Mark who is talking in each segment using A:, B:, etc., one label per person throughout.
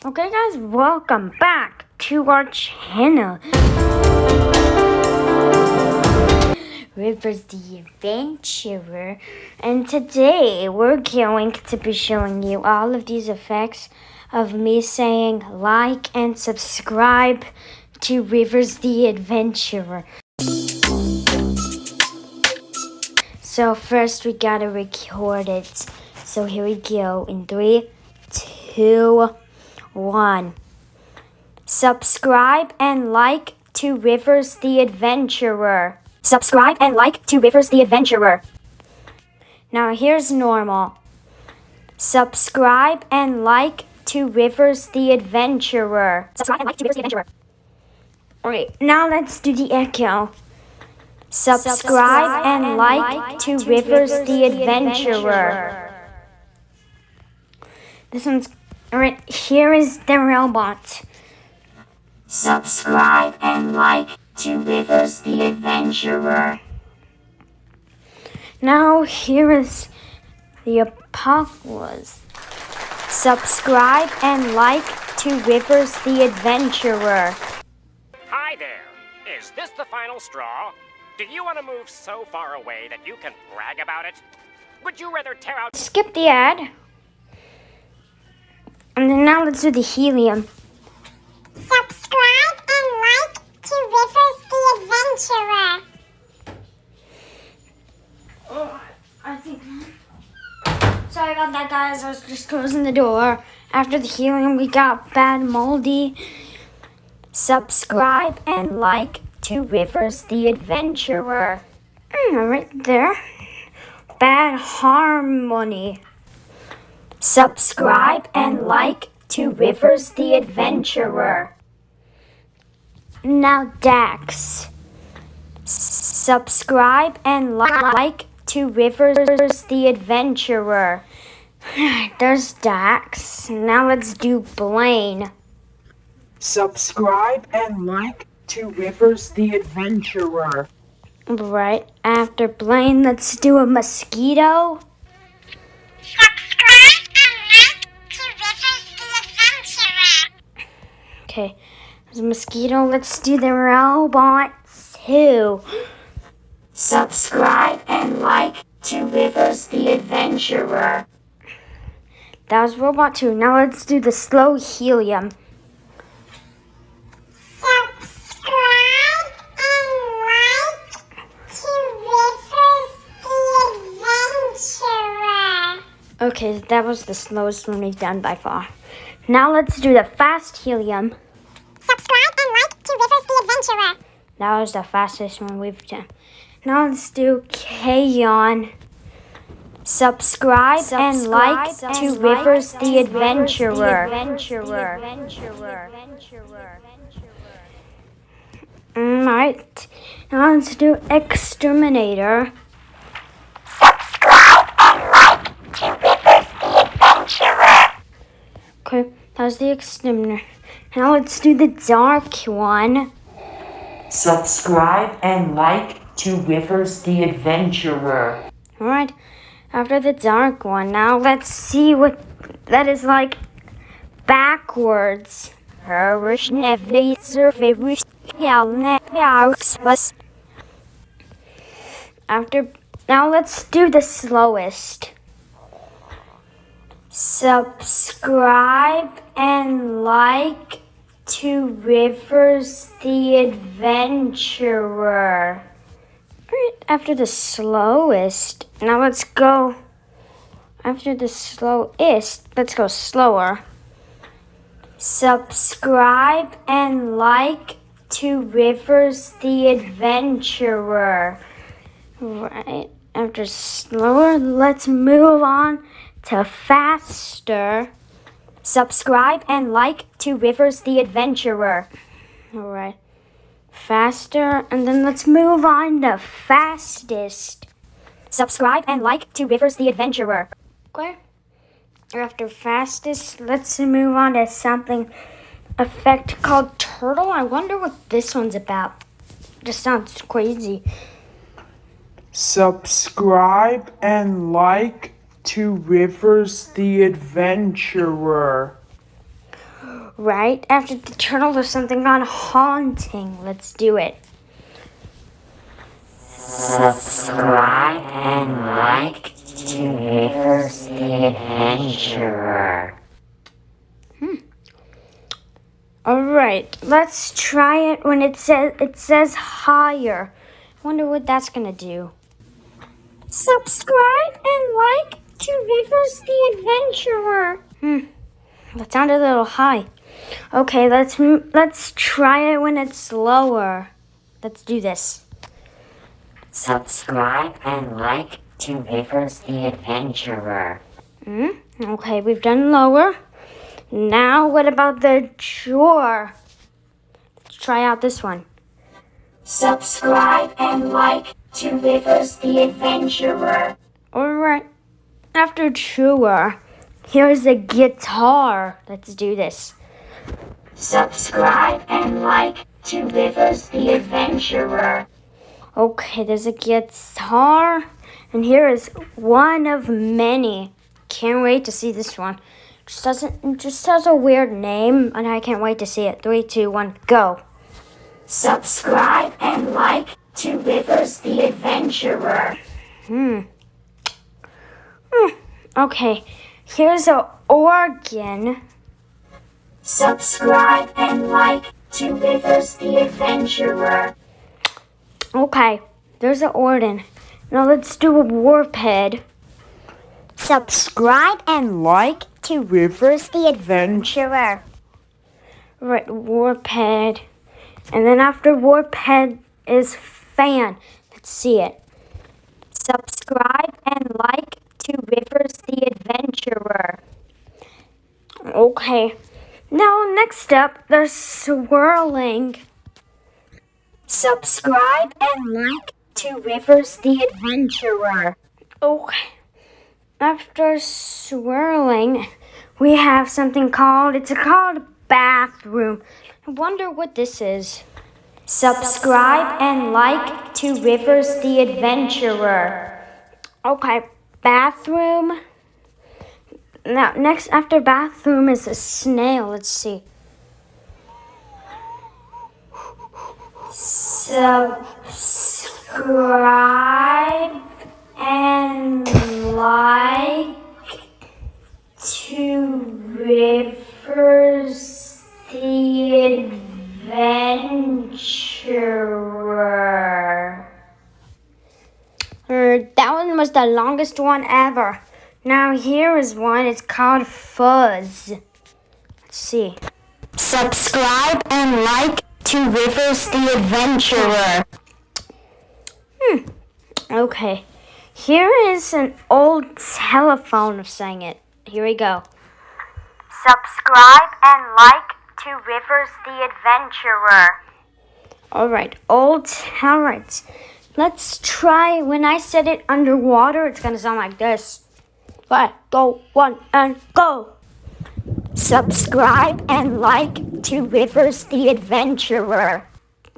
A: Okay guys, welcome back to our channel. Rivers the Adventurer, and today we're going to be showing you all of these effects of me saying like and subscribe to Rivers the Adventurer. So first we gotta record it. So here we go in 3, 2, 1. Subscribe and like to Rivers the Adventurer. Subscribe and like to Rivers the Adventurer. Now here's normal. Subscribe and like to Rivers the Adventurer. Subscribe and like to Rivers the Adventurer. Alright, now let's do the echo. Subscribe and like to Rivers the Adventurer. This one's alright. Here is the robot.
B: Subscribe and like to Rivers the Adventurer.
A: Now here is the apocalypse. Subscribe and like to Rivers the Adventurer.
C: Hi there. Is this the final straw? Do you want to move so far away that you can brag about it? Would you rather tear out...
A: Skip the ad. And then now let's do the helium.
B: Subscribe and like to Rivers the Adventurer.
A: Oh, I think... Sorry about that, guys. I was just closing the door. After the helium, we got Bad Moldy. Subscribe and like to Rivers the Adventurer. Right there. Bad Harmony. Subscribe and like to Rivers the Adventurer. Now Dax. Subscribe and like to Rivers the Adventurer. There's Dax. Now let's do Blaine.
D: Subscribe and like to Rivers the Adventurer.
A: Right after Blaine, let's do a mosquito.
B: Subscribe and like to Rivers the Adventurer.
A: Okay, there's a mosquito. Let's do the robot too.
B: Subscribe and like to Rivers the Adventurer.
A: That was robot 2. Now let's do the slow helium.
B: Subscribe and like to Rivers the Adventurer.
A: Okay, that was the slowest one we've done by far. Now let's do the fast helium.
B: Subscribe and like to Rivers the Adventurer.
A: That was the fastest one we've done. Now let's do Kayon. Subscribe and like to Rivers the Adventurer. Alright, now let's do Exterminator.
B: Subscribe and like to Rivers the Adventurer.
A: Okay, that was the Exterminator. Now let's do the dark one.
E: Subscribe and like to Rivers the Adventurer.
A: Alright, after the dark one, now let's see what that is like backwards. Now let's do the slowest. Subscribe and like to Rivers the Adventurer. Right after the slowest. Now let's go after the slowest. Let's go slower. Subscribe and like to Rivers the Adventurer. Right after slower, let's move on to faster. Subscribe and like to Rivers the Adventurer. Alright. Faster, and then let's move on to fastest. Subscribe and like to Rivers the Adventurer. Okay. After fastest, let's move on to something effect called turtle. I wonder what this one's about. Just sounds crazy.
D: Subscribe and like to Rivers the Adventurer.
A: Right after the turtle, there's something on haunting. Let's do it.
E: Subscribe and like to Rivers the Adventurer.
A: All right, let's try it when it says higher. Wonder what that's gonna do. Subscribe and like to Rivers the Adventurer. That sounded a little high. Okay, let's try it when it's lower. Let's do this.
E: Subscribe and like to Rivers the Adventurer.
A: Okay, we've done lower. Now, what about the drawer? Let's try out this one.
B: Subscribe and like to Rivers the Adventurer.
A: Alright, after drawer, here's a guitar. Let's do this.
B: Subscribe and like to Rivers the Adventurer.
A: Okay, there's a guitar, and here is one of many. Can't wait to see this one. It just has a weird name, and I can't wait to see it. 3, 2, 1, go.
B: Subscribe and like to Rivers the Adventurer.
A: Okay, here's an organ.
B: Subscribe and like to Rivers the Adventurer.
A: Okay, there's an organ. Now let's do a warp head.
E: Subscribe and like to Rivers the Adventurer.
A: Right, warp head. And then after warp head is fan. Let's see it. Subscribe and like to Rivers the Adventurer. Okay. Now next up, there's swirling.
B: Subscribe and like to Rivers the Adventurer.
A: Okay. After swirling, we have something called bathroom. I wonder what this is. Subscribe and like to Rivers the Adventurer. Okay, bathroom. Now, next after bathroom is a snail. Let's see. Subscribe and like to Rivers the Adventurer. That one was the longest one ever. Now here is one. It's called Fuzz. Let's see.
E: Subscribe and like to Rivers the Adventurer.
A: Okay. Here is an old telephone saying it. Here we go. Subscribe and like to Rivers the Adventurer. Alright, alright. Let's try, when I said it underwater, it's gonna sound like this. 5, go, 1, and go!
E: Subscribe and like to Rivers the Adventurer.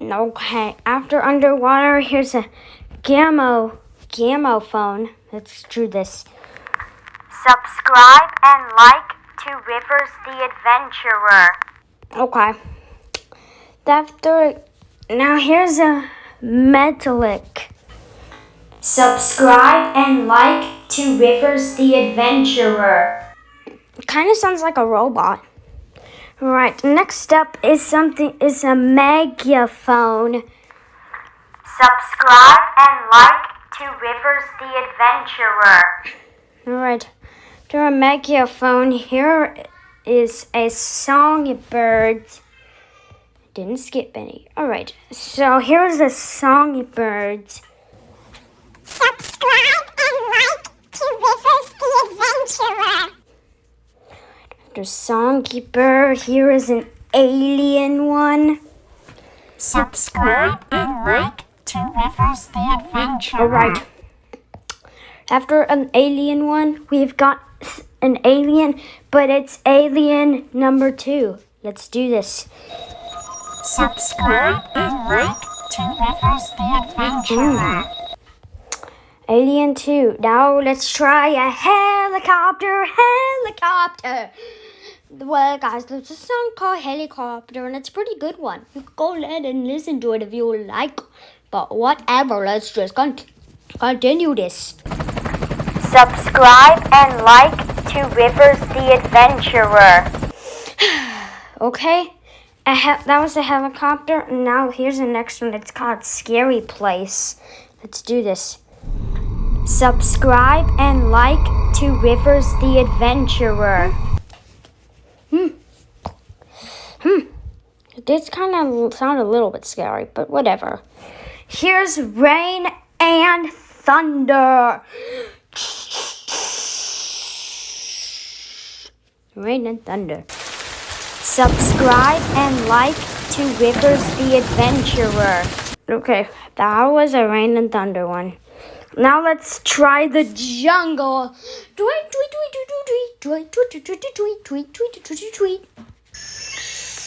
A: Okay, after underwater, here's a gamophone. Let's do this. Subscribe and like to Rivers the Adventurer. Okay. Now here's a metallic. Subscribe and like to Rivers the Adventurer. Kind of sounds like a robot. Right, next up is a megaphone. Subscribe and like to Rivers the Adventurer. Alright, to a megaphone, here is a songbird. Didn't skip any. Alright, so here's a songbird.
B: Subscribe and like to Rivers the Adventurer.
A: After songbird, here is an alien one.
B: Subscribe and like to Rivers the Adventurer.
A: Alright. After an alien one, we've got an alien, but it's alien number 2. Let's do this.
B: Subscribe and like to Rivers the Adventurer.
A: Alien 2. Now let's try a helicopter. Well, guys, there's a song called Helicopter, and it's a pretty good one. You can go ahead and listen to it if you like. But whatever, let's just continue this. Subscribe and like to Rivers the Adventurer. Okay, that was a helicopter. And now here's the next one. It's called Scary Place. Let's do this. Subscribe and like to Rivers the Adventurer. This kind of sounded a little bit scary, but whatever. Here's Rain and Thunder. Rain and Thunder. Subscribe and like to Rivers the Adventurer. Okay, that was a Rain and Thunder one. Now let's try the jungle. Tweet, tweet, tweet, tweet, tweet, tweet, tweet, tweet, tweet, tweet, tweet, tweet.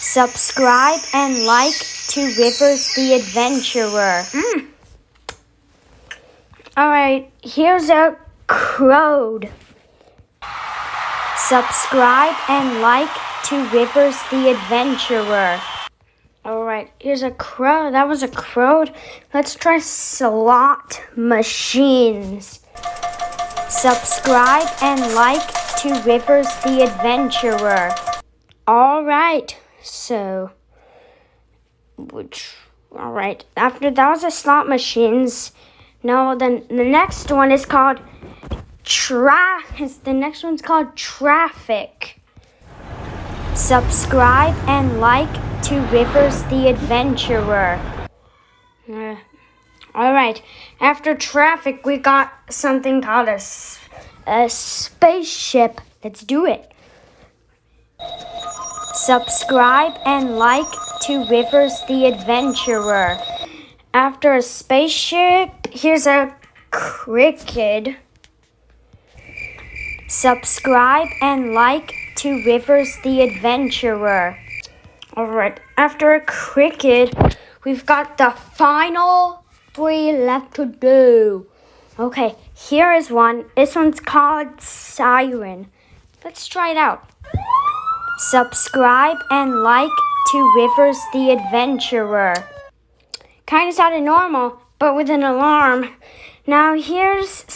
A: Subscribe and like to Rivers the Adventurer. Alright, here's a crowd. Subscribe and like to Rivers the Adventurer. Alright, here's a crow. That was a crowd. Let's try slot machines. Subscribe and like to Rivers the Adventurer. Alright, alright, after that was the slot machines. Now then the next one is called the next one's called Traffic. Subscribe and like to Rivers the Adventurer. Alright, after Traffic, we got something called a spaceship. Let's do it. Subscribe and like to Rivers the Adventurer. After a spaceship, here's a cricket. Subscribe and like to Rivers the Adventurer. Alright, after a cricket, we've got the final 3 left to do. Okay, here is one. This one's called Siren. Let's try it out. Subscribe and like to Rivers the Adventurer. Kind of sounded normal, but with an alarm. Now here's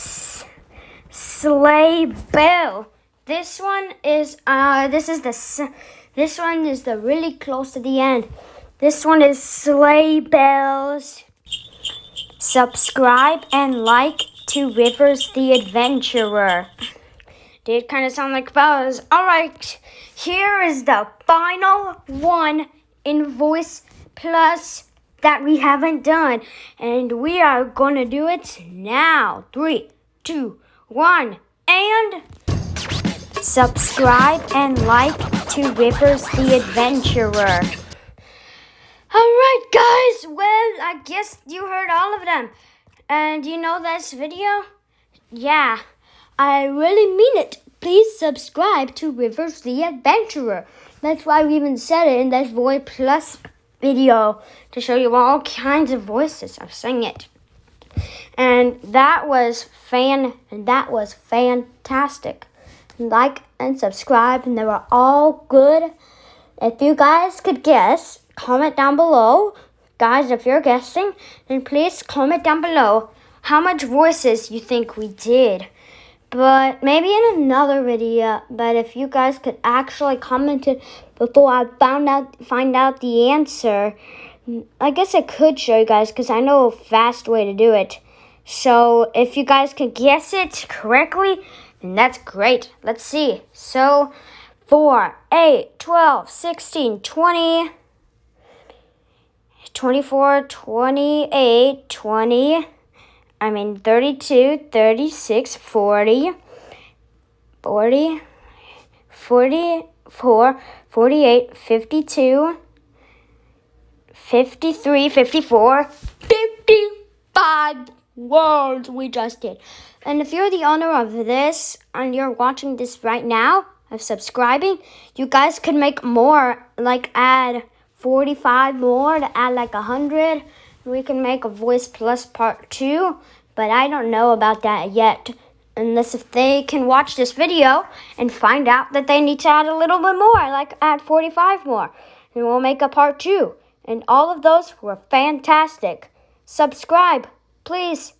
A: Sleigh Bell. This one is the really close to the end. This one is Sleigh Bells. Subscribe and like to Rivers the Adventurer. Did kind of sound like bells. Alright, here is the final one in Voice Plus that we haven't done. And we are gonna do it now. 3, 2, 1, and subscribe and like to Rivers the Adventurer. Alright guys, well, I guess you heard all of them. And you know this video? Yeah, I really mean it. Please subscribe to Rivers the Adventurer. That's why we even said it in that Voice Plus video to show you all kinds of voices of singing it. And that was fantastic. Like and subscribe, and they were all good. If you guys could guess, comment down below. Guys, if you're guessing, then please comment down below how much voices you think we did. But maybe in another video. But if you guys could actually comment it before I find out the answer, I guess I could show you guys because I know a fast way to do it. So if you guys could guess it correctly, then that's great. Let's see. So 4, 8, 12, 16, 20, 24, 28, 32, 36, 40, 44, 48, 52, 53, 54, 55 words we just did. And if you're the owner of this and you're watching this right now, of subscribing, you guys could make more, like add 45 more to add like 100. We can make a Voice Plus Part 2, but I don't know about that yet. unless if they can watch this video and find out that they need to add a little bit more, like add 45 more. And we'll make a part 2. And all of those were fantastic. Subscribe, please.